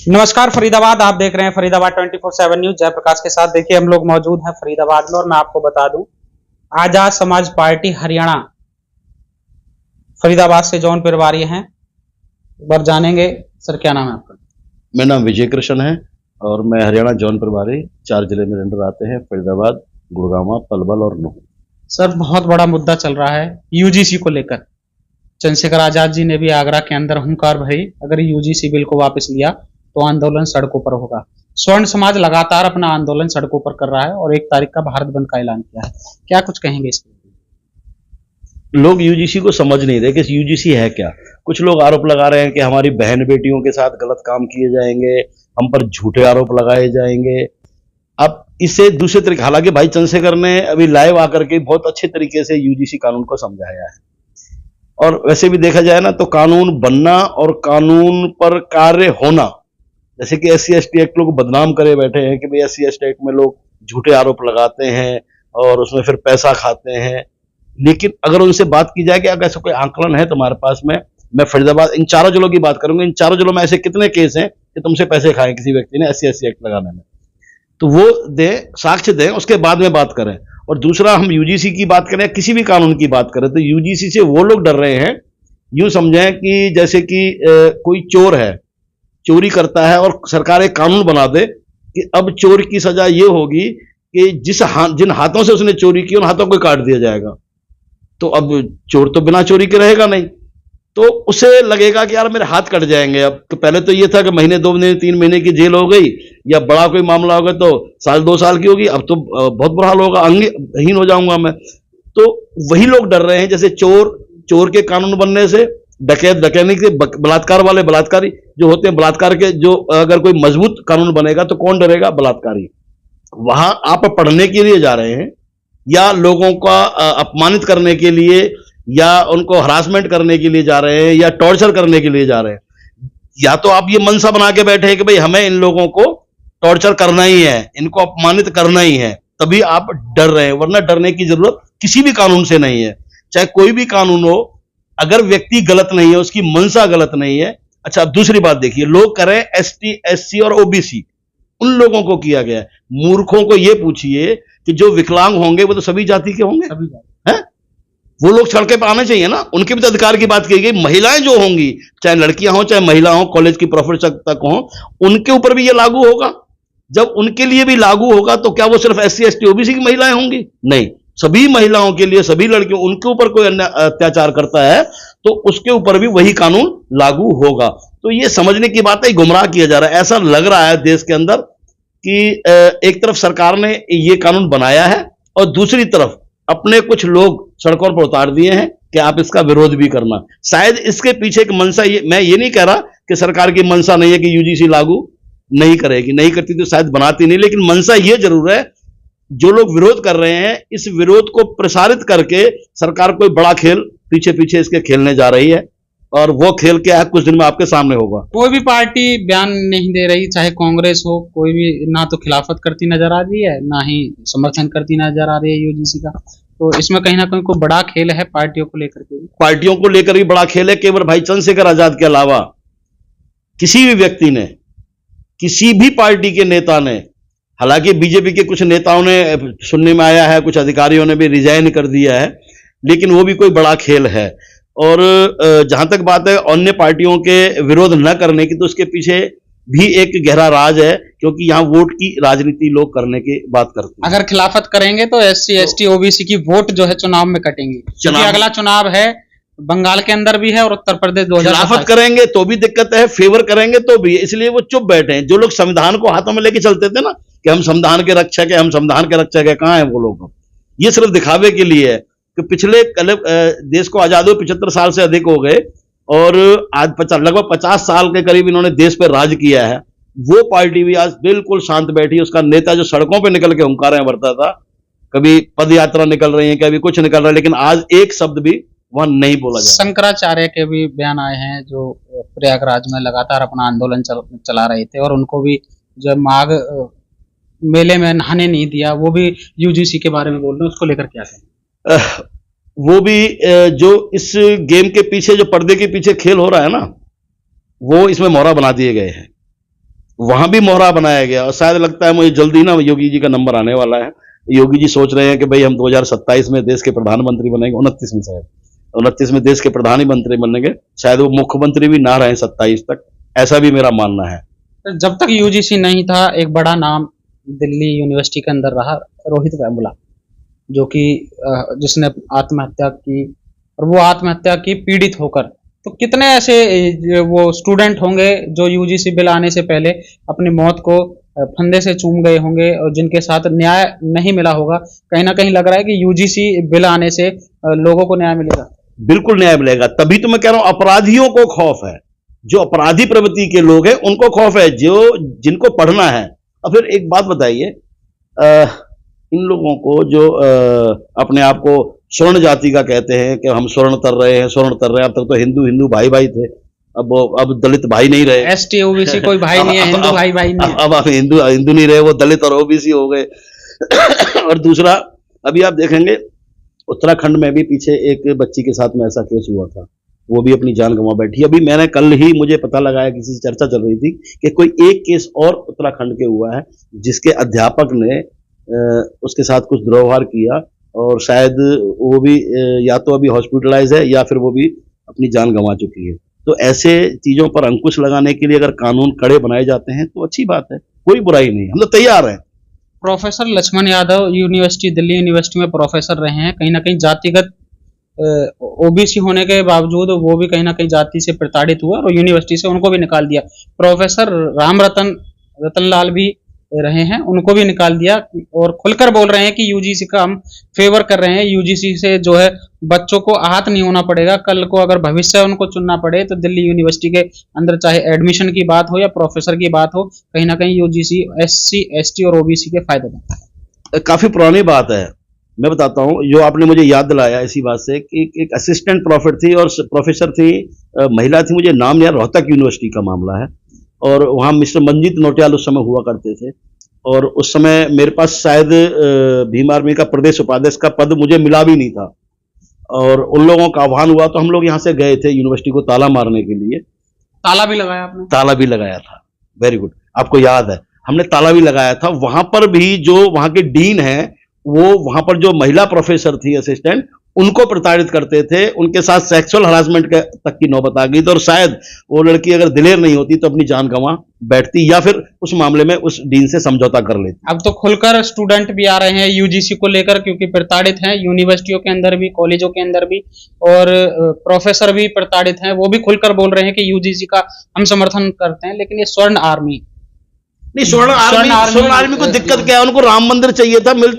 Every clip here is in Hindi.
नमस्कार फरीदाबाद, आप देख रहे हैं फरीदाबाद 24/7 न्यूज। जयप्रकाश के साथ देखिए हम लोग मौजूद हैं फरीदाबाद में और मैं आपको बता दूं, आजाद समाज पार्टी हरियाणा फरीदाबाद से जौन प्रभारी हैं, एक बार जानेंगे। सर क्या नाम है आपका? मेरा नाम विजय कृष्ण है और मैं हरियाणा जौन प्रभारी 4 जिले में अंडर आते हैं, फरीदाबाद, गुड़गांव, पलवल और नूंह। सर बहुत बड़ा मुद्दा चल रहा है यूजीसी को लेकर। चंद्रशेखर आजाद जी ने भी आगरा के अंदर हुंकार भरी, अगर यूजीसी बिल को वापस लिया तो आंदोलन सड़कों पर होगा। स्वर्ण समाज लगातार अपना आंदोलन सड़कों पर कर रहा है और 1 तारीख का भारत बंद का ऐलान किया है। क्या कुछ कहेंगे इस पर? लोग यूजीसी को समझ नहीं रहे कि यूजीसी है क्या। कुछ लोग आरोप लगा रहे हैं कि हमारी बहन बेटियों के साथ गलत काम किए जाएंगे, हम पर झूठे आरोप लगाए जाएंगे। अब इसे दूसरे तरीके, हालांकि भाई चंद्रशेखर ने अभी लाइव आकर के बहुत अच्छे तरीके से यूजीसी कानून को समझाया है। और वैसे भी देखा जाए ना तो कानून बनना और कानून पर कार्य होना, जैसे कि SC/ST एक्ट लोग बदनाम करे बैठे हैं कि भाई SC/ST एक्ट में लोग झूठे आरोप लगाते हैं और उसमें फिर पैसा खाते हैं। लेकिन अगर उनसे बात की जाए कि अगर ऐसा कोई आंकलन है तुम्हारे पास में, मैं फरीदाबाद इन चारों जिलों की बात करूंगा, इन चारों जिलों में ऐसे कितने केस हैं कि तुमसे पैसे खाए किसी व्यक्ति ने SC/ST एक्ट लगाने में, तो वो दे, साक्ष्य दें, उसके बाद में बात करें। और दूसरा, हम यूजीसी की बात करें, किसी भी कानून की बात करें, तो यूजीसी से वो लोग डर रहे हैं, यूं समझें कि जैसे कि कोई चोर है, चोरी करता है और सरकार एक कानून बना दे कि अब चोर की सजा ये होगी कि जिन हाथों से उसने चोरी की उन हाथों को काट दिया जाएगा। तो अब चोर तो बिना चोरी के रहेगा नहीं, तो उसे लगेगा कि यार मेरे हाथ कट जाएंगे। अब तो पहले तो ये था कि महीने 2 महीने 3 महीने की जेल हो गई, या बड़ा कोई मामला होगा तो साल 2 साल की होगी। अब तो बहुत बुरा हाल होगा, अंगहीन हो जाऊंगा मैं। तो वही लोग डर रहे हैं, जैसे चोर के कानून बनने से, डकैती के, बलात्कार वाले बलात्कारी जो होते हैं, बलात्कार के जो, अगर कोई मजबूत कानून बनेगा तो कौन डरेगा? बलात्कारी। वहां आप पढ़ने के लिए जा रहे हैं या लोगों का अपमानित करने के लिए या उनको हरासमेंट करने के लिए जा रहे हैं या टॉर्चर करने के लिए जा रहे हैं? या तो आप ये मनसा बना के बैठे हैं कि भाई हमें इन लोगों को टॉर्चर करना ही है, इनको अपमानित करना ही है, तभी आप डर रहे हैं, वरना डरने की जरूरत किसी भी कानून से नहीं है। चाहे कोई भी कानून हो, अगर व्यक्ति गलत नहीं है, उसकी मंशा गलत नहीं है। अच्छा, अब दूसरी बात देखिए, लोग करें ST SC और OBC, उन लोगों को किया गया है। मूर्खों को यह पूछिए कि जो विकलांग होंगे वो तो सभी जाति के होंगे, हैं? वो लोग सड़कें पर आने चाहिए ना, उनके भी तो अधिकार की बात की गई। महिलाएं जो होंगी, चाहे लड़कियां हो चाहे महिला हो, कॉलेज की प्रोफेसर तक हो, उनके ऊपर भी ये लागू होगा। जब उनके लिए भी लागू होगा तो क्या वो सिर्फ SC ST OBC की महिलाएं होंगी? नहीं, सभी महिलाओं के लिए, सभी लड़कियों, उनके ऊपर कोई अन्य अत्याचार करता है तो उसके ऊपर भी वही कानून लागू होगा। तो ये समझने की बात है, गुमराह किया जा रहा है। ऐसा लग रहा है देश के अंदर कि एक तरफ सरकार ने ये कानून बनाया है और दूसरी तरफ अपने कुछ लोग सड़कों पर उतार दिए हैं कि आप इसका विरोध भी करना। शायद इसके पीछे एक मंशा, मैं ये नहीं कह रहा कि सरकार की मंशा नहीं है कि यूजीसी लागू नहीं करेगी, नहीं करती तो शायद बनाती नहीं, लेकिन मंशा ये जरूर है, जो लोग विरोध कर रहे हैं इस विरोध को प्रसारित करके सरकार कोई बड़ा खेल पीछे पीछे इसके खेलने जा रही है, और वो खेल क्या है कुछ दिन में आपके सामने होगा। कोई भी पार्टी बयान नहीं दे रही, चाहे कांग्रेस हो, कोई भी ना तो खिलाफत करती नजर आ रही है, ना ही समर्थन करती नजर आ रही है यूजीसी का। तो इसमें कहीं ना कहीं कोई बड़ा खेल है पार्टियों को लेकर के। पार्टियों को लेकर भी बड़ा खेल है। केवल भाई चंद्रशेखर आजाद के अलावा किसी भी व्यक्ति ने, किसी भी पार्टी के नेता ने, हालांकि बीजेपी के कुछ नेताओं ने, सुनने में आया है कुछ अधिकारियों ने भी रिजाइन कर दिया है, लेकिन वो भी कोई बड़ा खेल है। और जहां तक बात है अन्य पार्टियों के विरोध न करने की, तो उसके पीछे भी एक गहरा राज है, क्योंकि यहाँ वोट की राजनीति लोग करने की बात करते हैं। अगर खिलाफत करेंगे तो SC ST OBC की वोट जो है चुनाव में कटेंगी, क्योंकि अगला चुनाव है बंगाल के अंदर भी है और उत्तर प्रदेश 2027। खिलाफत करेंगे तो भी दिक्कत है, फेवर करेंगे तो भी, इसलिए वो चुप बैठे हैं। जो लोग संविधान को हाथों में लेके चलते थे ना कि हम संविधान के रक्षक है, हम संविधान के रक्षक है, कहाँ है वो लोग? ये सिर्फ दिखावे के लिए है कि पिछले देश को आजाद हुए 75 साल से अधिक हो गए और आज लगभग 50 साल के करीब इन्होंने देश पर राज किया है। वो पार्टी भी आज बिल्कुल शांत बैठी। उसका नेता जो सड़कों पर निकल के हुंकारें भरता था, कभी पद यात्रा निकल रही है, कभी कुछ निकल रहा है, लेकिन आज एक शब्द भी वहां नहीं बोला जाए। शंकराचार्य के भी बयान आए हैं जो प्रयागराज में लगातार अपना आंदोलन चला रहे थे और उनको भी जो माघ मेले में नहाने नहीं दिया, वो भी यूजीसी के बारे में बोल रहे हैं। उसको लेकर क्या कहें? वो भी जो इस गेम के पीछे, जो पर्दे के पीछे खेल हो रहा है ना, वो इसमें मोहरा बना दिए गए हैं। वहां भी मोहरा बनाया गया और शायद लगता है मुझे जल्दी ना योगी जी का नंबर आने वाला है। योगी जी सोच रहे हैं कि भाई हम 2027 में देश के प्रधानमंत्री बनेंगे, 29 में शायद 29 में देश के प्रधानमंत्री बनेंगे, शायद वो मुख्यमंत्री भी ना रहे 27 तक, ऐसा भी मेरा मानना है। जब तक यूजीसी नहीं था, एक बड़ा नाम दिल्ली यूनिवर्सिटी के अंदर रहा, रोहित वेमुला, जो कि जिसने आत्महत्या की, और वो आत्महत्या की पीड़ित होकर। तो कितने ऐसे वो स्टूडेंट होंगे जो यूजीसी बिल आने से पहले अपनी मौत को फंदे से चूम गए होंगे और जिनके साथ न्याय नहीं मिला होगा। कहीं ना कहीं लग रहा है कि यूजीसी बिल आने से लोगों को न्याय मिलेगा। बिल्कुल न्याय मिलेगा, तभी तो मैं कह रहा हूं अपराधियों को खौफ है, जो अपराधी प्रवृत्ति के लोग हैं उनको खौफ है, जो जिनको पढ़ना है। और फिर एक बात बताइए, इन लोगों को जो अपने आप को स्वर्ण जाति का कहते हैं कि हम स्वर्ण तर रहे हैं, स्वर्ण तर रहे हैं, अब तक तो हिंदू हिंदू भाई भाई थे, अब दलित भाई नहीं रहे, एसटी ओबीसी कोई भाई नहीं है, हिंदू भाई भाई नहीं है। अब हिंदू हिंदू नहीं रहे, वो दलित और ओबीसी हो गए। और दूसरा, अभी आप देखेंगे उत्तराखंड में भी पीछे एक बच्ची के साथ में ऐसा केस हुआ था, वो भी अपनी जान गंवा बैठी। अभी मैंने कल ही मुझे पता लगाया, किसी से चर्चा चल रही थी कि कोई एक केस और उत्तराखंड के हुआ है जिसके अध्यापक ने उसके साथ कुछ दुर्व्यवहार किया और शायद वो भी या तो अभी हॉस्पिटलाइज है या फिर वो भी अपनी जान गंवा चुकी है। तो ऐसे चीजों पर अंकुश लगाने के लिए अगर कानून कड़े बनाए जाते हैं तो अच्छी बात है, कोई बुराई नहीं, हम तो तैयार हैं। Professor Lakshman Yadav university, Delhi university में प्रोफेसर रहे हैं। कहीं ना कहीं जातिगत ओबीसी होने के बावजूद वो भी कहीं ना कहीं जाति से प्रताड़ित हुआ और यूनिवर्सिटी से उनको भी निकाल दिया। प्रोफेसर रतनलाल भी रहे हैं, उनको भी निकाल दिया और खुलकर बोल रहे हैं कि यूजीसी का हम फेवर कर रहे हैं। यूजीसी से जो है बच्चों को आहत नहीं होना पड़ेगा। कल को अगर भविष्य उनको चुनना पड़े तो दिल्ली यूनिवर्सिटी के अंदर चाहे एडमिशन की बात हो या प्रोफेसर की बात हो, कहीं ना कहीं यूजीसी एससी, एसटी और ओबीसी के फायदे में है। काफी पुरानी बात है, मैं बताता हूँ, जो आपने मुझे याद दिलाया इसी बात से कि एक असिस्टेंट प्रोफेसर थी और प्रोफेसर थी, महिला थी, मुझे नाम यार, रोहतक यूनिवर्सिटी का मामला है, और वहाँ मिस्टर मंजीत नोटियाल उस समय हुआ करते थे। और उस समय मेरे पास शायद भीम आर्मी का प्रदेश उपाध्यक्ष का पद मुझे मिला भी नहीं था, और उन लोगों का आह्वान हुआ तो हम लोग यहाँ से गए थे यूनिवर्सिटी को ताला मारने के लिए। ताला भी लगाया आपने? ताला भी लगाया था, वेरी गुड, आपको याद है, हमने ताला भी लगाया था। वहां पर भी जो वहां के डीन है, वो वहां पर जो महिला प्रोफेसर थी असिस्टेंट, उनको प्रताड़ित करते थे, उनके साथ सेक्सुअल हरासमेंट तक की नौबत आ गई थी, और शायद वो लड़की अगर दिलेर नहीं होती तो अपनी जान गंवा बैठती या फिर उस मामले में उस डीन से समझौता कर लेती। अब तो खुलकर स्टूडेंट भी आ रहे हैं यूजीसी को लेकर, क्योंकि प्रताड़ित हैं यूनिवर्सिटियों के अंदर भी, कॉलेजों के अंदर भी, और प्रोफेसर भी प्रताड़ित हैं। वो भी खुलकर बोल रहे हैं कि यूजीसी का हम समर्थन करते हैं। लेकिन ये स्वर्ण आर्मी नहीं, स्वर्ण आर्मी को दिक्कत क्या है? उनको राम मंदिर चाहिए था, मिल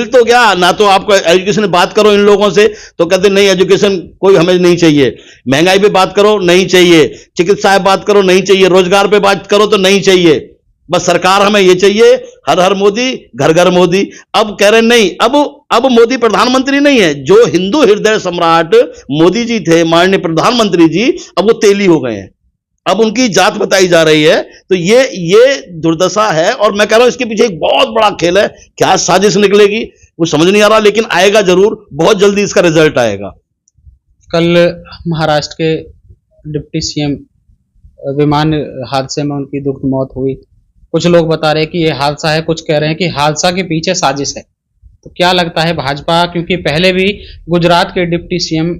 तो गया ना। तो आपको एजुकेशन बात करो इन लोगों से तो कहते नहीं, एजुकेशन कोई हमें नहीं चाहिए। महंगाई पे बात करो, नहीं चाहिए। चिकित्सा पे बात करो, नहीं चाहिए। रोजगार पे बात करो तो नहीं चाहिए। बस सरकार हमें ये चाहिए, हर हर मोदी, घर घर मोदी। अब कह रहे नहीं, अब मोदी प्रधानमंत्री नहीं है। जो हिंदू हृदय सम्राट मोदी जी थे, माननीय प्रधानमंत्री जी, अब वो तेली हो गए हैं, अब उनकी जात बताई जा रही है। तो ये दुर्दशा है, और मैं कह रहा हूं इसके पीछे एक बहुत बड़ा खेल है। क्या साजिश निकलेगी वो समझ नहीं आ रहा, लेकिन आएगा जरूर, बहुत जल्दी इसका रिजल्ट आएगा। कल महाराष्ट्र के डिप्टी सीएम विमान हादसे में उनकी दुख मौत हुई। कुछ लोग बता रहे हैं कि ये हादसा है, कुछ कह रहे हैं कि हादसा के पीछे साजिश है। तो क्या लगता है भाजपा, क्योंकि पहले भी गुजरात के डिप्टी सीएम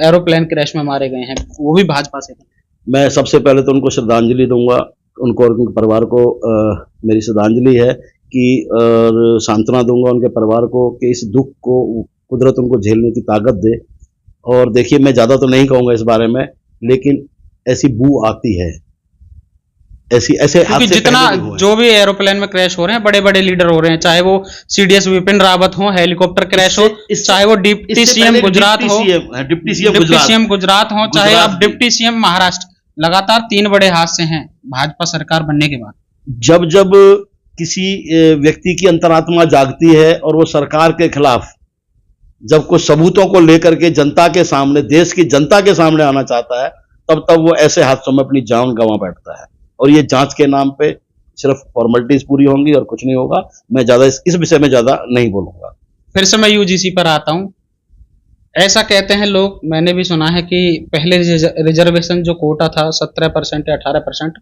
एरोप्लेन क्रैश में मारे गए हैं, वो भी भाजपा से थे। मैं सबसे पहले तो उनको श्रद्धांजलि दूंगा, उनको और उनके परिवार को मेरी श्रद्धांजलि है कि सांत्वना दूंगा उनके परिवार को कि इस दुख को कुदरत उनको झेलने की ताकत दे। और देखिए, मैं ज़्यादा तो नहीं कहूँगा इस बारे में, लेकिन ऐसी बू आती है, ऐसे क्योंकि जितना जो भी एरोप्लेन में क्रैश हो रहे हैं, बड़े बड़े लीडर हो रहे हैं, चाहे वो सीडीएस विपिन रावत हो, हेलीकॉप्टर क्रैश हो, चाहे वो डिप्टी सीएम गुजरात हो, डिप्टी सीएम गुजरात हो, चाहे अब डिप्टी सीएम महाराष्ट्र, लगातार 3 बड़े हादसे हैं भाजपा सरकार बनने के बाद। जब किसी व्यक्ति की अंतरात्मा जागती है और वो सरकार के खिलाफ जब कुछ सबूतों को लेकर के जनता के सामने, देश की जनता के सामने आना चाहता है, तब वो ऐसे हादसों में अपनी जान गंवा बैठता है। और ये जांच के नाम पे सिर्फ फॉर्मेलिटीज पूरी होंगी और कुछ नहीं होगा। मैं ज्यादा इस विषय में ज्यादा नहीं बोलूंगा। फिर से मैं यूजीसी पर आता हूं। ऐसा कहते हैं लोग, मैंने भी सुना है कि पहले रिजर्वेशन जो कोटा था 17% या 18%,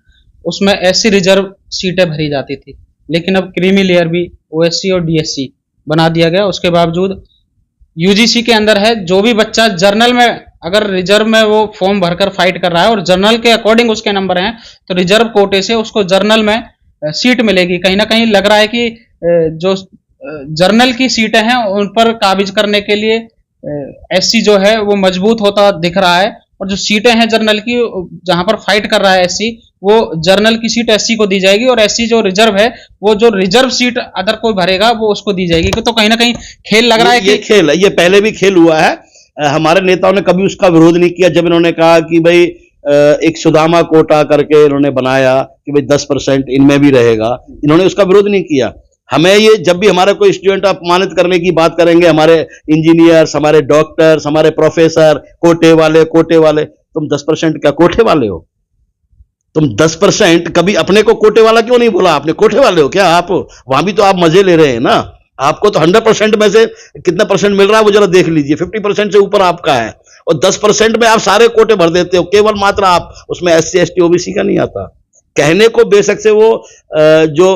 उसमें एससी रिजर्व सीटें भरी जाती थी, लेकिन अब क्रीमी लेयर भी ओएससी और डीएससी बना दिया गया। उसके बावजूद यूजीसी के अंदर है, जो भी बच्चा जर्नल में अगर रिजर्व में वो फॉर्म भरकर फाइट कर रहा है और जर्नल के अकॉर्डिंग उसके नंबर हैं, तो रिजर्व कोटे से उसको जर्नल में सीट मिलेगी। कहीं ना कहीं लग रहा है कि जो जर्नल की सीटें हैं उन पर काबिज करने के लिए एससी जो है वो मजबूत होता दिख रहा है, और जो सीटें हैं जर्नल की जहां पर फाइट कर रहा है एससी, वो जर्नल की सीट एससी को दी जाएगी, और एससी जो रिजर्व है वो जो रिजर्व सीट अदर कोई भरेगा वो उसको दी जाएगी। तो कहीं ना कहीं खेल लग रहा है ये खेल है, ये पहले भी खेल हुआ है। हमारे नेताओं ने कभी उसका विरोध नहीं किया। जब इन्होंने कहा कि भाई एक सुदामा कोटा करके इन्होंने बनाया कि भाई 10% इनमें भी रहेगा, इन्होंने उसका विरोध नहीं किया। हमें ये जब भी हमारा कोई स्टूडेंट अपमानित करने की बात करेंगे, हमारे इंजीनियर्स, हमारे डॉक्टर्स, हमारे प्रोफेसर, कोटे वाले, तुम 10% क्या कोटे वाले हो? तुम 10% कभी अपने को कोटे वाला क्यों नहीं बोला? आपने कोटे वाले हो क्या आप? वहां भी तो आप मजे ले रहे हैं ना। आपको तो 100% में से कितना परसेंट मिल रहा है वो जरा देख लीजिए। 50% से ऊपर आपका है, और 10% में आप सारे कोटे भर देते हो। केवल मात्र आप उसमें SC ST OBC का नहीं आता। कहने को बेशक से वो जो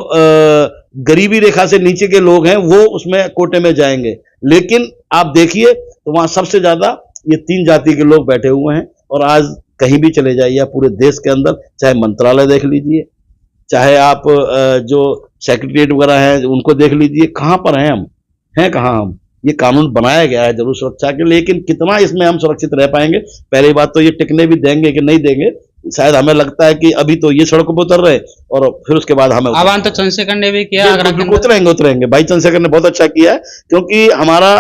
गरीबी रेखा से नीचे के लोग हैं वो उसमें कोटे में जाएंगे, लेकिन आप देखिए तो वहां सबसे ज्यादा ये 3 जाति के लोग बैठे हुए हैं। और आज कहीं भी चले जाइए पूरे देश के अंदर, चाहे मंत्रालय देख लीजिए, चाहे आप जो सेक्रेटरीट वगैरह है उनको देख लीजिए, कहां पर हैं हम? हैं कहां हम? ये कानून बनाया गया है जरूर सुरक्षा के, लेकिन कितना इसमें हम सुरक्षित रह पाएंगे? पहली बात तो ये टिकने भी देंगे कि नहीं देंगे, शायद हमें लगता है कि अभी तो ये सड़कों पर उतर रहे और फिर उसके बाद हमें आह्वान तो चंद्रशेखर ने भी किया। उतरेंगे भाई, चंद्रशेखर ने बहुत अच्छा किया है, क्योंकि हमारा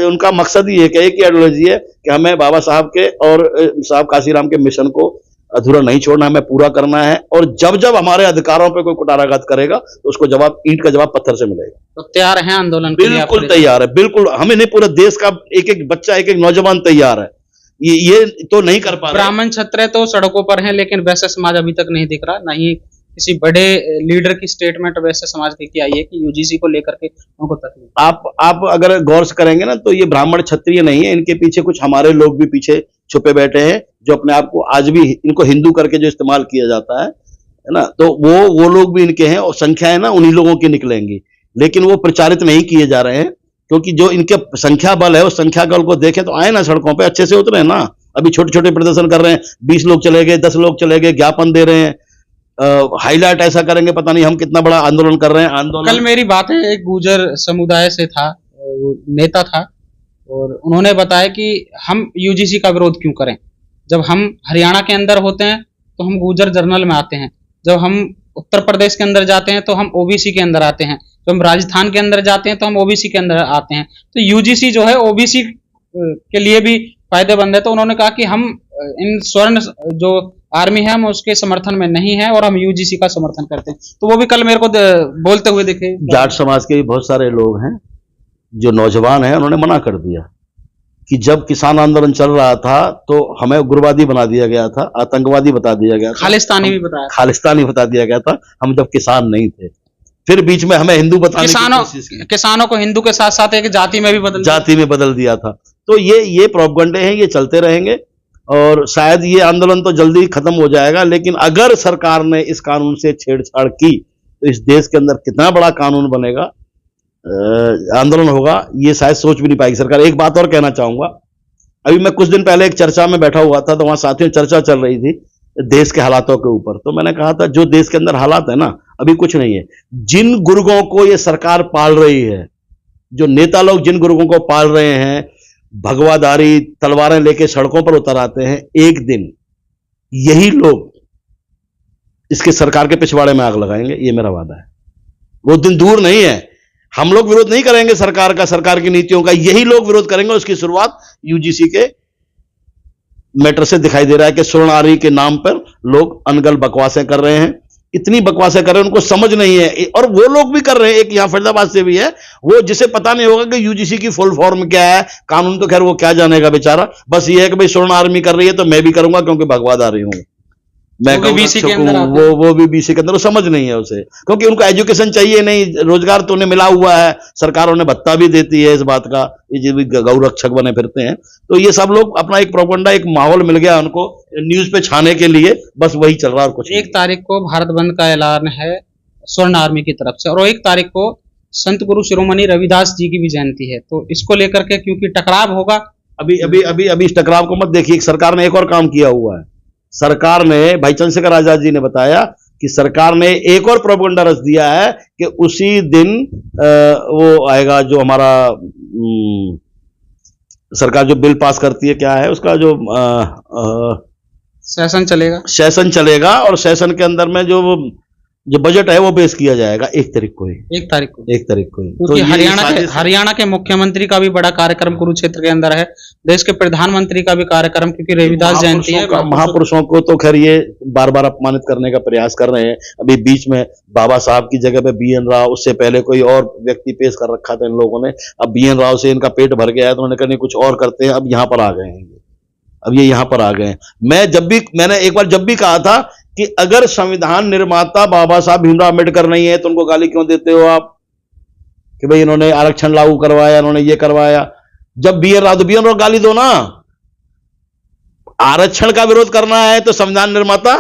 उनका मकसद ही है कि एक ही आइडियोलॉजी है कि हमें बाबा साहब के और साहब काशीराम के मिशन को अधूरा नहीं छोड़ना, हमें पूरा करना है। और जब जब हमारे अधिकारों पे कोई कुटाराघात करेगा तो उसको जवाब, ईंट का जवाब पत्थर से मिलेगा। तो तैयार हैं आंदोलन के लिए? बिल्कुल तैयार है, बिल्कुल। हमें नहीं, पूरे देश का एक एक बच्चा, एक एक नौजवान तैयार है। ये तो नहीं कर पा रहे। ब्राह्मण क्षत्रिय तो सड़कों पर हैं, लेकिन वैश्य समाज अभी तक नहीं दिख रहा। नहीं किसी बड़े लीडर की स्टेटमेंट वैश्य समाज की आई है कि यूजीसी को लेकर के उनको तकलीफ। आप अगर गौर से करेंगे ना तो ये ब्राह्मण क्षत्रिय नहीं है, इनके पीछे कुछ हमारे लोग भी पीछे छुपे बैठे हैं, जो अपने आप को आज भी इनको हिंदू करके जो इस्तेमाल किया जाता है ना, तो वो लोग भी इनके हैं, और संख्याएं ना उन्हीं लोगों की निकलेंगी, लेकिन वो प्रचारित नहीं किए जा रहे हैं, क्योंकि जो इनके संख्या बल है उस संख्या बल को देखें तो आए ना सड़कों पे, अच्छे से उतरे ना। अभी छोटे छोटे प्रदर्शन कर रहे हैं, 20 लोग चले गए, 10 लोग चले गए, ज्ञापन दे रहे हैं, हाईलाइट ऐसा करेंगे पता नहीं हम कितना बड़ा आंदोलन कर रहे हैं। आंदोलन कल मेरी बात है, एक गुर्जर समुदाय से था, नेता था, और उन्होंने बताया कि हम यूजीसी का विरोध क्यों करें। जब हम हरियाणा के अंदर होते हैं तो हम गुर्जर जर्नल में आते हैं, जब हम उत्तर प्रदेश के अंदर जाते हैं तो हम ओबीसी के अंदर आते हैं, जब हम राजस्थान के अंदर जाते हैं तो हम ओबीसी के अंदर आते हैं। तो यूजीसी जो है ओबीसी के लिए भी फायदेमंद है। तो उन्होंने कहा कि हम इन स्वर्ण जो आर्मी है हम उसके समर्थन में नहीं है और हम यूजीसी का समर्थन करते हैं। तो वो भी कल मेरे को बोलते हुए दिखे। जाट समाज के भी बहुत सारे लोग हैं जो नौजवान हैं, उन्होंने मना कर दिया कि जब किसान आंदोलन चल रहा था तो हमें उग्रवादी बना दिया गया था, आतंकवादी बता दिया गया था, खालिस्तानी भी बताया, खालिस्तानी बता दिया गया था, हम जब किसान नहीं थे। फिर बीच में हमें हिंदू बताने की कोशिश की, किसानों को हिंदू के साथ साथ एक जाति में भी बदल दिया था। तो ये प्रोपगंडे हैं, ये चलते रहेंगे और शायद ये आंदोलन तो जल्दी खत्म हो जाएगा, लेकिन अगर सरकार ने इस कानून से छेड़छाड़ की तो इस देश के अंदर कितना बड़ा कानून बनेगा, आंदोलन होगा, ये शायद सोच भी नहीं पाएगी सरकार। एक बात और कहना चाहूंगा, अभी मैं कुछ दिन पहले एक चर्चा में बैठा हुआ था तो वहां साथियों चर्चा चल रही थी देश के हालातों के ऊपर। तो मैंने कहा था जो देश के अंदर हालात है ना, अभी कुछ नहीं है। जिन गुर्गों को ये सरकार पाल रही है, जो नेता लोग जिन गुर्गों को पाल रहे हैं, भगवाधारी तलवारें लेके सड़कों पर उतर आते हैं, एक दिन यही लोग इसके सरकार के पिछवाड़े में आग लगाएंगे, ये मेरा वादा है। वो दिन दूर नहीं है। हम लोग विरोध नहीं करेंगे सरकार का, सरकार की नीतियों का, यही लोग विरोध करेंगे। उसकी शुरुआत यूजीसी के मैटर से दिखाई दे रहा है कि स्वर्ण आर्मी के नाम पर लोग अनगल बकवासें कर रहे हैं, इतनी बकवासें कर रहे हैं, उनको समझ नहीं है। और वो लोग भी कर रहे हैं, एक यहां फरीदाबाद से भी है, वो जिसे पता नहीं होगा कि यूजीसी की फुल फॉर्म क्या है, कानून तो खैर वो क्या जानेगा बेचारा, बस ये है कि भाई स्वर्ण आर्मी कर रही है तो मैं भी करूंगा क्योंकि भगवाधारी हूं। मैं वो भी बीसी के अंदर आते वो भी बीसी के अंदर, वो समझ नहीं है उसे, क्योंकि उनको एजुकेशन चाहिए नहीं, रोजगार तो उन्हें मिला हुआ है, सरकार उन्हें भत्ता भी देती है इस बात का, ये जो भी गौ रक्षक बने फिरते हैं, तो ये सब लोग अपना एक प्रोपेगेंडा, एक माहौल मिल गया उनको न्यूज पे छाने के लिए, बस वही चल रहा है और कुछ नहीं। 1 तारीख को भारत बंद का ऐलान है स्वर्ण आर्मी की तरफ से, और 1 तारीख को संत गुरु शिरोमणि रविदास जी की भी जयंती है, तो इसको लेकर के क्योंकि टकराव होगा। अभी इस टकराव को मत देखिए, सरकार ने एक और काम किया हुआ है। सरकार ने, भाई चंद्रशेखर आजाद जी ने बताया कि सरकार ने एक और प्रोपेगेंडा रच दिया है कि उसी दिन वो आएगा जो हमारा सरकार जो बिल पास करती है, क्या है उसका, जो सेशन चलेगा और सेशन के अंदर में जो बजट है वो पेश किया जाएगा 1 तारीख को ही। 1 तारीख को 1 तारीख को ही। क्योंकि हरियाणा के मुख्यमंत्री का भी बड़ा कार्यक्रम कुरुक्षेत्र के अंदर है, देश के प्रधानमंत्री का भी कार्यक्रम, क्योंकि रविदास जयंती है। महापुरुषों को तो खैर ये बार बार अपमानित करने का प्रयास कर रहे हैं। अभी बीच में बाबा साहब की जगह पे BN राव, उससे पहले कोई और व्यक्ति पेश कर रखा था इन लोगों ने। अब BN राव से इनका पेट भर गया है तो उन्होंने कहा नहीं कुछ और करते हैं, अब यहाँ पर आ गए हैं, अब ये यहाँ पर आ गए हैं। मैंने एक बार जब भी कहा था कि अगर संविधान निर्माता बाबा साहब भीमराव अम्बेडकर नहीं है तो उनको गाली क्यों देते हो आप, कि भाई इन्होंने आरक्षण लागू करवाया, इन्होंने ये करवाया। जब BN राव, तो BN राव गाली दो ना। आरक्षण का विरोध करना है तो संविधान निर्माता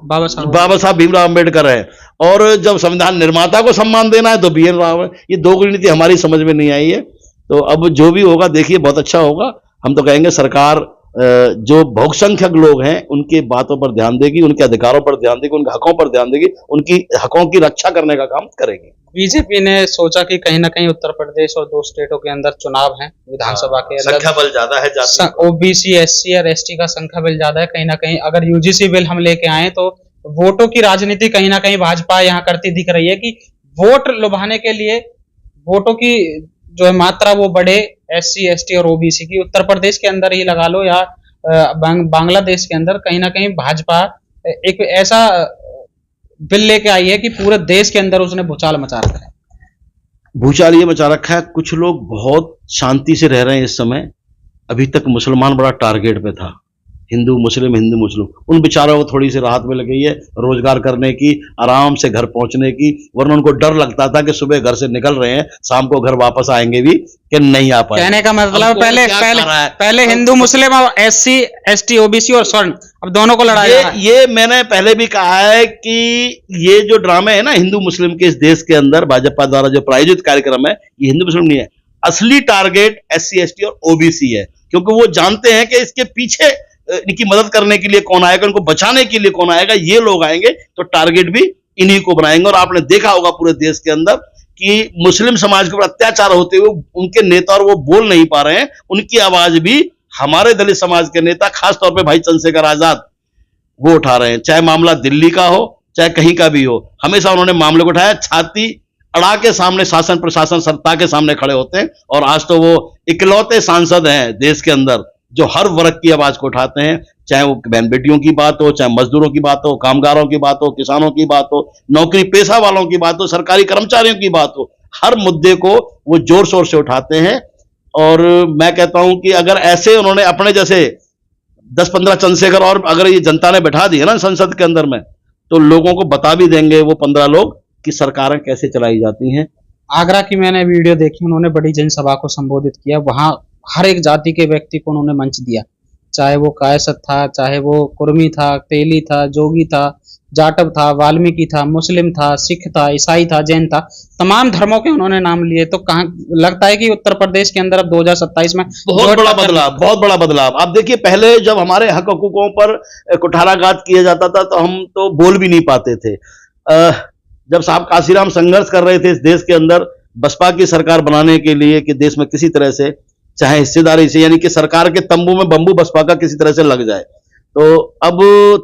बाबा साहब भीमराव अम्बेडकर है, और जब संविधान निर्माता को सम्मान देना है तो BN राव है। ये दो नीति हमारी समझ में नहीं आई है। तो अब जो भी होगा देखिए, बहुत अच्छा होगा। हम तो कहेंगे सरकार जो बहुसंख्यक लोग हैं उनकी बातों पर ध्यान देगी, उनके अधिकारों पर ध्यान देगी, उनके हकों पर ध्यान देगी, उनकी हकों की रक्षा करने का काम करेगी। बीजेपी ने सोचा कि कहीं ना कहीं उत्तर प्रदेश और 2 स्टेटों के अंदर चुनाव है, विधानसभा के अंदर संख्या बल ज्यादा है, OBC SC और ST का संख्या बल ज्यादा है। कहीं ना कहीं अगर UGC बिल हम लेके आए तो वोटों की राजनीति कहीं ना कहीं भाजपा यहाँ करती दिख रही है, कि वोट लुभाने के लिए वोटों की जो है मात्रा वो बढ़े, SC ST और OBC की। उत्तर प्रदेश के अंदर ही लगा लो या बांग्लादेश के अंदर, कहीं ना कहीं भाजपा एक ऐसा बिल लेके आई है कि पूरे देश के अंदर उसने भूचाल मचा रखा है। भूचाल ये मचा रखा है। कुछ लोग बहुत शांति से रह रहे हैं इस समय। अभी तक मुसलमान बड़ा टारगेट पे था, हिंदू मुस्लिम, उन बेचारों को थोड़ी सी राहत मिल गई है रोजगार करने की, आराम से घर पहुंचने की। वरना उनको डर लगता था कि सुबह घर से निकल रहे हैं, शाम को घर वापस आएंगे भी कि नहीं आ पाए। कहने का मतलब पहले हिंदू मुस्लिम और SC ST OBC और स्वर्ण, अब दोनों को लड़ाया। ये मैंने पहले भी कहा है कि ये जो ड्रामे है ना हिंदू मुस्लिम के इस देश के अंदर भाजपा द्वारा जो प्रायोजित कार्यक्रम है, ये हिंदू मुस्लिम नहीं है। असली टारगेट SC ST और OBC है, क्योंकि वो जानते हैं कि इसके पीछे इनकी मदद करने के लिए कौन आएगा, इनको बचाने के लिए कौन आएगा। ये लोग आएंगे तो टारगेट भी इन्हीं को बनाएंगे। और आपने देखा होगा पूरे देश के अंदर कि मुस्लिम समाज के ऊपर अत्याचार होते हुए उनके नेता, और वो बोल नहीं पा रहे हैं, उनकी आवाज भी हमारे दलित समाज के नेता, खासतौर पे भाई चंद्रशेखर आजाद, वो उठा रहे हैं। चाहे मामला दिल्ली का हो, चाहे कहीं का भी हो, हमेशा उन्होंने मामले को उठाया। छाती अड़ा के सामने शासन प्रशासन सत्ता के सामने खड़े होते हैं। और आज तो वो इकलौते सांसद हैं देश के अंदर जो हर वर्ग की आवाज को उठाते हैं, चाहे वो बहन बेटियों की बात हो, चाहे मजदूरों की बात हो, कामगारों की बात हो, किसानों की बात हो, नौकरी पेशा वालों की बात हो, सरकारी कर्मचारियों की बात हो। हर मुद्दे को वो जोर शोर से उठाते हैं। और मैं कहता हूं कि अगर ऐसे उन्होंने अपने जैसे 10-15 चंद्रशेखर और अगर ये जनता ने बैठा दी है ना संसद के अंदर में, तो लोगों को बता भी देंगे वो 15 लोग कि सरकारें कैसे चलाई जाती हैं। आगरा की मैंने वीडियो देखी, उन्होंने बड़ी जनसभा को संबोधित किया। वहां हर एक जाति के व्यक्ति को उन्होंने मंच दिया, चाहे वो कायसथ था, चाहे वो कुर्मी था, तेली था, जोगी था, जाटव था, वाल्मीकि था, मुस्लिम था, सिख था, ईसाई था, जैन था, तमाम धर्मों के उन्होंने नाम लिए। तो कहाँ लगता है कि उत्तर प्रदेश के अंदर अब 2027 में बहुत बड़ा बदलाव। आप देखिए, पहले जब हमारे हक हकूकों पर कुठाराघात किया जाता था तो हम तो बोल भी नहीं पाते थे। जब साहब काशीराम संघर्ष कर रहे थे इस देश के अंदर बसपा की सरकार बनाने के लिए कि देश में किसी तरह से, चाहे हिस्सेदारी से, यानी कि सरकार के तंबू में बंबू बसपा का किसी तरह से लग जाए, तो अब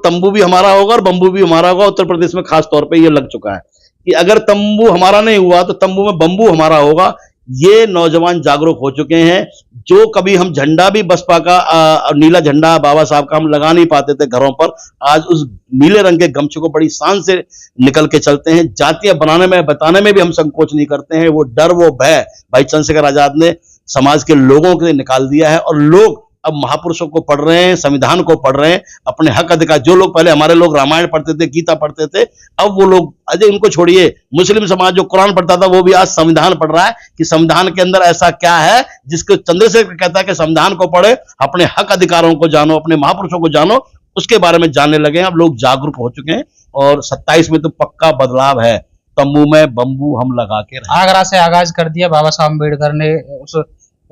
तंबू भी हमारा होगा और बंबू भी हमारा होगा। उत्तर प्रदेश में खास तौर पे ये लग चुका है कि अगर तंबू हमारा नहीं हुआ तो तंबू में बंबू हमारा होगा। ये नौजवान जागरूक हो चुके हैं। जो कभी हम झंडा भी बसपा का नीला झंडा बाबा साहब का हम लगा नहीं पाते थे घरों पर, आज उस नीले रंग के गमछे को बड़ी शान से निकल के चलते हैं। जातियां बनाने में, बताने में भी हम संकोच नहीं करते हैं। वो डर, वो भय भाई चंद्रशेखर आजाद ने समाज के लोगों के निकाल दिया है और लोग अब महापुरुषों को पढ़ रहे हैं, संविधान को पढ़ रहे हैं, अपने हक अधिकार। जो लोग पहले हमारे लोग रामायण पढ़ते थे, गीता पढ़ते थे, अब वो लोग, अजय उनको छोड़िए, मुस्लिम समाज जो कुरान पढ़ता था वो भी आज संविधान पढ़ रहा है कि संविधान के अंदर ऐसा क्या है जिसको चंद्रशेखर कहता है कि संविधान को पढ़े, अपने हक अधिकारों को जानो, अपने महापुरुषों को जानो, उसके बारे में जानने लगे हैं। अब लोग जागरूक हो चुके हैं और 27 में तो पक्का बदलाव है। तंबू में बंबू हम लगा के रहे। आगरा से आगाज कर दिया बाबा साहब अम्बेडकर ने।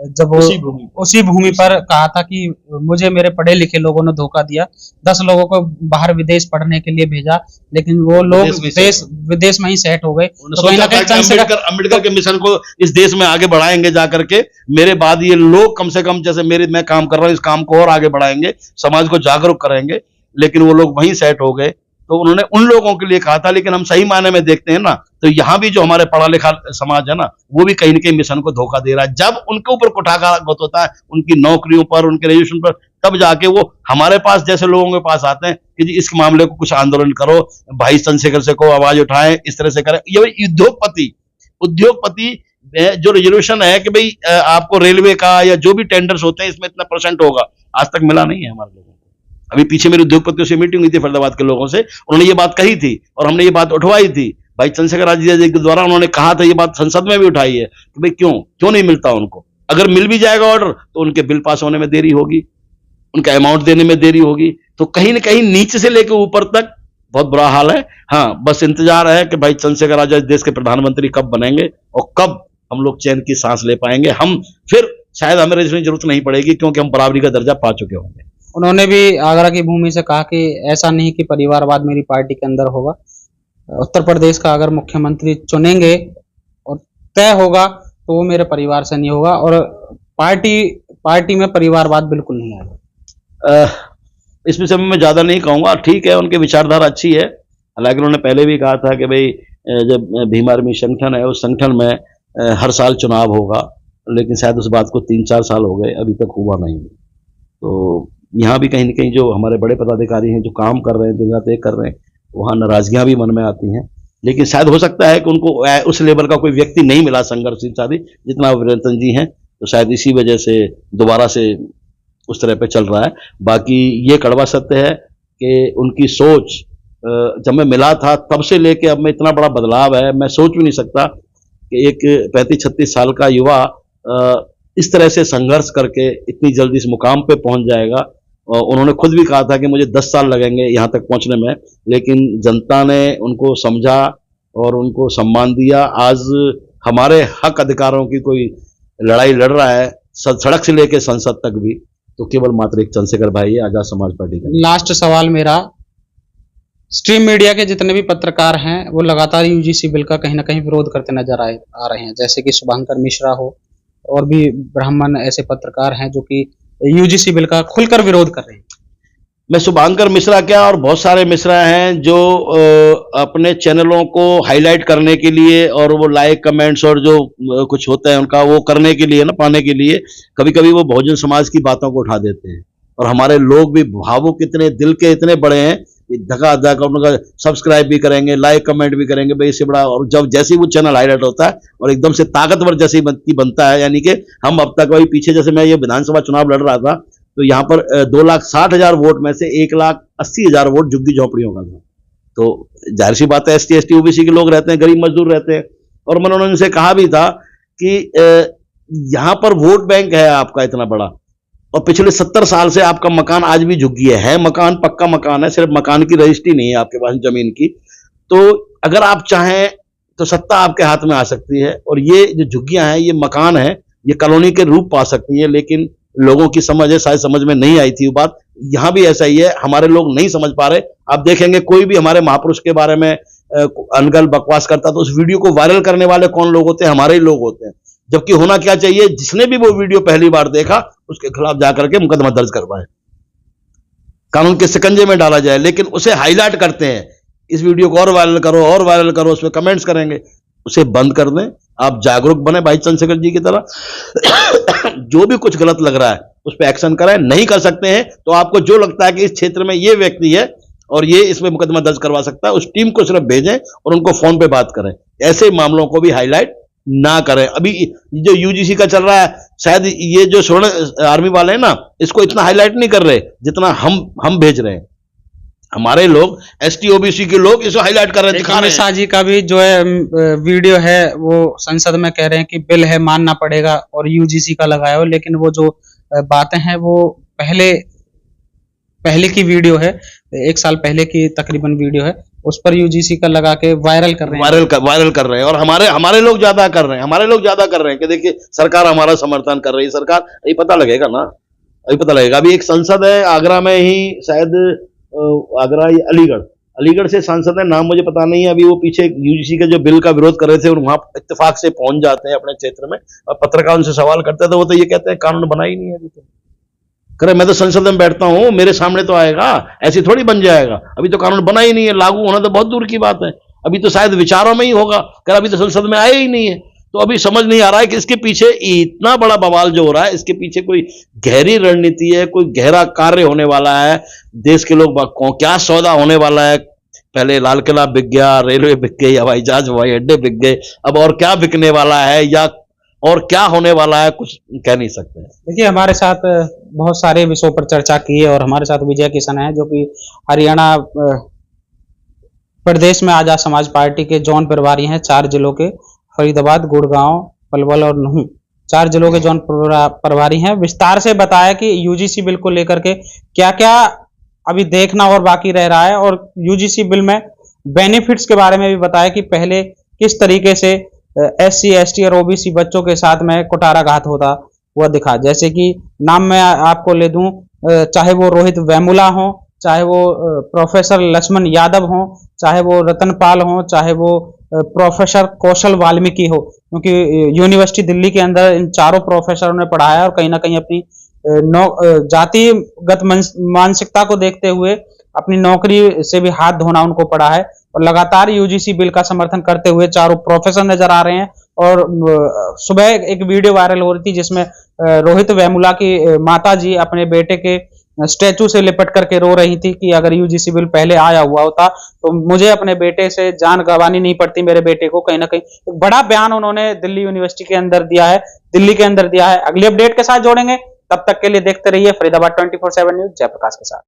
जब उसी भूमि पर कहा था कि मुझे मेरे पढ़े लिखे लोगों ने धोखा दिया, 10 लोगों को बाहर विदेश पढ़ने के लिए भेजा, लेकिन वो लोग विदेश में ही सेट हो गए। तो कहीं ना कहीं अम्बेडकर के मिशन को इस देश में आगे बढ़ाएंगे जाकर के, मेरे बाद ये लोग कम से कम, जैसे मैं काम कर रहा हूँ, इस काम को और आगे बढ़ाएंगे, समाज को जागरूक करेंगे, लेकिन वो लोग वहीं सेट हो गए। तो उन्होंने उन लोगों के लिए कहा था, लेकिन हम सही मायने में देखते हैं ना, तो यहाँ भी जो हमारे पढ़ा लिखा समाज है ना, वो भी कहीं न कहीं मिशन को धोखा दे रहा है। जब उनके ऊपर कुठाघात होता है, उनकी नौकरियों पर, उनके ग्रेजुएशन पर, तब जाके वो हमारे पास जैसे लोगों के पास आते हैं कि जी इस मामले को कुछ आंदोलन करो, भाई चंद्रशेखर से को आवाज उठाएं, इस तरह से करें। ये उद्योगपति जो रेजोल्यूशन है कि भाई आपको रेलवे का या जो भी टेंडर्स होते हैं इसमें इतना % होगा, आज तक मिला नहीं है हमारे लोगों को। अभी पीछे मेरे उद्योगपतियों से मीटिंग हुई थी फरीदाबाद के लोगों से, उन्होंने ये बात कही थी और हमने ये बात उठवाई थी। भाई चंद्रशेखर आजाद जी के द्वारा उन्होंने कहा था, ये बात संसद में भी उठाई है कि भाई क्यों नहीं मिलता उनको। अगर मिल भी जाएगा ऑर्डर तो उनके बिल पास होने में देरी होगी, उनका अमाउंट देने में देरी होगी। तो कहीं ना कहीं नीचे से लेकर ऊपर तक बहुत बुरा हाल है। हाँ, बस इंतजार है कि भाई चंद्रशेखर आजाद देश के प्रधानमंत्री कब बनेंगे और कब हम लोग चैन की सांस ले पाएंगे। हम फिर शायद हमें रजिस्ट्रेशन की जरूरत नहीं पड़ेगी, क्योंकि हम बराबरी का दर्जा पा चुके होंगे। उन्होंने भी आगरा की भूमि से कहा कि ऐसा नहीं कि परिवारवाद मेरी पार्टी के अंदर होगा। उत्तर प्रदेश का अगर मुख्यमंत्री चुनेंगे और तय होगा तो वो मेरे परिवार से नहीं होगा, और पार्टी में परिवारवाद बिल्कुल नहीं आएगा। इस विषय में मैं ज्यादा नहीं कहूंगा। ठीक है, उनकी विचारधारा अच्छी है। हालांकि उन्होंने पहले भी कहा था कि भाई जब भीम आर्मी संगठन है, उस संगठन में हर साल चुनाव होगा, लेकिन शायद उस बात को 3-4 साल हो गए, अभी तक हुआ नहीं। तो यहाँ भी कहीं न कहीं जो हमारे बड़े पदाधिकारी हैं, जो काम कर रहे हैं, दिन रात एक कर रहे हैं, वहाँ नाराजगियाँ भी मन में आती हैं। लेकिन शायद हो सकता है कि उनको उस लेवल का कोई व्यक्ति नहीं मिला संघर्षशील साथी जितना वीरेंद्र जी हैं, तो शायद इसी वजह से दोबारा से उस तरह पे चल रहा है। बाकी ये कड़वा सत्य है कि उनकी सोच जब मैं मिला था तब से लेके अब में इतना बड़ा बदलाव है। मैं सोच भी नहीं सकता कि एक 35-36 साल का युवा इस तरह से संघर्ष करके इतनी जल्दी इस मुकाम पे पहुंच जाएगा। उन्होंने खुद भी कहा था कि मुझे 10 साल लगेंगे यहाँ तक पहुंचने में, लेकिन जनता ने उनको समझा और उनको सम्मान दिया। आज हमारे हक अधिकारों की कोई लड़ाई लड़ रहा है, सड़क से लेकर संसद तक भी, तो केवल मात्र एक चंद्रशेखर भाई है, आजाद समाज पार्टी का। लास्ट सवाल मेरा, स्ट्रीम मीडिया के जितने भी पत्रकार हैं वो लगातार यूजीसी बिल का कहीं ना कहीं विरोध करते नजर आ रहे हैं, जैसे कि शुभंकर मिश्रा हो और भी ब्राह्मण ऐसे पत्रकार हैं जो कि यूजीसी बिल का खुलकर विरोध कर रहे हैं। मैं शुभंकर मिश्रा क्या और बहुत सारे मिश्रा हैं जो अपने चैनलों को हाईलाइट करने के लिए और वो लाइक कमेंट्स और जो कुछ होता है उनका वो करने के लिए ना, पाने के लिए कभी कभी वो बहुजन समाज की बातों को उठा देते हैं। और हमारे लोग भी भावुक इतने दिल के इतने बड़े हैं, धका उनका सब्सक्राइब भी करेंगे, लाइक कमेंट भी करेंगे भाई इससे बड़ा। और जब जैसे ही वो चैनल हाईलाइट होता है और एकदम से ताकतवर जैसे बनता है, यानी कि हम अब तक वही पीछे जैसे मैं ये विधानसभा चुनाव लड़ रहा था तो यहाँ पर 2,60,000 वोट में से 1,80,000 वोट झुग्गी झोपड़ियों का था। तो जाहिर सी बात है ST ST OBC के लोग रहते हैं, गरीब मजदूर रहते हैं। और मैंने उनसे कहा भी था कि यहाँ पर वोट बैंक है आपका इतना बड़ा, और पिछले 70 साल से आपका मकान आज भी झुग्गी है मकान, पक्का मकान है, सिर्फ मकान की रजिस्ट्री नहीं है आपके पास जमीन की। तो अगर आप चाहें तो सत्ता आपके हाथ में आ सकती है, और ये जो झुग्गियां हैं ये मकान है, ये कॉलोनी के रूप पा सकती है। लेकिन लोगों की समझ है, शायद समझ में नहीं आई थी वो बात। यहाँ भी ऐसा ही है, हमारे लोग नहीं समझ पा रहे। आप देखेंगे कोई भी हमारे महापुरुष के बारे में अनगल बकवास करता तो उस वीडियो को वायरल करने वाले कौन लोग होते हैं? हमारे ही लोग होते हैं। जबकि होना क्या चाहिए, जिसने भी वो वीडियो पहली बार देखा उसके खिलाफ जाकर के मुकदमा दर्ज करवाए, कानून के शिकंजे में डाला जाए। लेकिन उसे हाईलाइट करते हैं, इस वीडियो को और वायरल करो, उसमें कमेंट्स करेंगे। उसे बंद कर दें। आप जागरूक बने भाई चंद्रशेखर जी की तरह। जो भी कुछ गलत लग रहा है उस पर एक्शन करें। नहीं कर सकते हैं तो आपको जो लगता है कि इस क्षेत्र में ये व्यक्ति है और ये इसमें मुकदमा दर्ज करवा सकता है, उस टीम को सिर्फ भेजें और उनको फोन पे बात करें। ऐसे मामलों को भी हाईलाइट ना करें। अभी जो यूजीसी का चल रहा है, शायद ये जो स्वर्ण आर्मी वाले हैं ना, इसको इतना हाईलाइट नहीं कर रहे जितना हम भेज रहे हैं। हमारे लोग एसटी ओबीसी के लोग इसको हाईलाइट कर रहे हैं, दिखा रहे अमित हैं। शाह जी का भी जो है वीडियो है वो संसद में कह रहे हैं कि बिल है मानना पड़ेगा और यूजीसी का लगाया हो, लेकिन वो जो बातें हैं वो पहले की वीडियो है, 1 साल पहले की तकरीबन वीडियो है, उस पर यूजीसी का लगा के वायरल कर रहे हैं। वायरल कर रहे हैं और हमारे लोग ज्यादा कर रहे हैं। हमारे लोग ज्यादा कर रहे हैं कि देखिए सरकार हमारा समर्थन कर रही है। सरकार ये पता लगेगा ना, अभी पता लगेगा। अभी एक संसद है आगरा में ही, शायद आगरा या अलीगढ़ से सांसद है, नाम मुझे पता नहीं है। अभी वो पीछे यूजीसी के जो बिल का विरोध कर रहे थे और वहां इत्तेफाक से पहुंच जाते हैं अपने क्षेत्र में, और पत्रकार उनसे सवाल करते हैं तो वो तो ये कहते हैं कानून बना ही नहीं है अभी तो। करे मैं तो संसद में बैठता हूं, मेरे सामने तो आएगा, ऐसे थोड़ी बन जाएगा। अभी तो कानून बना ही नहीं है, लागू होना तो बहुत दूर की बात है। अभी तो शायद विचारों में ही होगा, कर अभी तो संसद में आया ही नहीं है। तो अभी समझ नहीं आ रहा है कि इसके पीछे इतना बड़ा बवाल जो हो रहा है, इसके पीछे कोई गहरी रणनीति है, कोई गहरा कार्य होने वाला है। देश के लोग को क्या सौदा होने वाला है। पहले लाल किला बिक गया, रेलवे बिक गई, हवाई जहाज हवाई अड्डे बिक गए, अब और क्या बिकने वाला है या और क्या होने वाला है, कुछ कह नहीं सकते। देखिए हमारे साथ बहुत सारे विषयों पर चर्चा की है और हमारे साथ विजय किशन है जो कि हरियाणा प्रदेश में आजाद समाज पार्टी के जोन प्रभारी हैं 4 जिलों के, फरीदाबाद, गुड़गांव, पलवल और नूंह, 4 जिलों के जोन प्रभारी हैं। विस्तार से बताया कि यूजीसी बिल को लेकर के क्या क्या अभी देखना और बाकी रह रहा है, और यूजीसी बिल में बेनिफिट्स के बारे में भी बताया कि पहले किस तरीके से SC ST और OBC बच्चों के साथ में कुठाराघात होता हुआ दिखा। जैसे कि नाम मैं आपको ले दूं, चाहे वो रोहित वेमुला हो, चाहे वो प्रोफेसर लक्ष्मण यादव हो, चाहे वो रतनपाल हो, चाहे वो प्रोफेसर कौशल वाल्मीकि हो, क्योंकि यूनिवर्सिटी दिल्ली के अंदर इन चारों प्रोफेसरों ने पढ़ाया और कहीं ना कहीं अपनी जातिगत मानसिकता को देखते हुए अपनी नौकरी से भी हाथ धोना उनको पड़ा है। और लगातार यूजीसी बिल का समर्थन करते हुए चारों प्रोफेसर नजर आ रहे हैं। और सुबह एक वीडियो वायरल हो रही थी जिसमें रोहित वेमुला की माता जी अपने बेटे के स्टैचू से लिपट करके रो रही थी कि अगर यूजीसी बिल पहले आया हुआ होता तो मुझे अपने बेटे से जान गंवानी नहीं पड़ती, मेरे बेटे को। कहीं ना कहीं एक बड़ा बयान उन्होंने दिल्ली यूनिवर्सिटी के अंदर दिया है, दिल्ली के अंदर दिया है। अगली अपडेट के साथ जोड़ेंगे, तब तक के लिए देखते रहिए फरीदाबाद 24/7 न्यूज जयप्रकाश के साथ।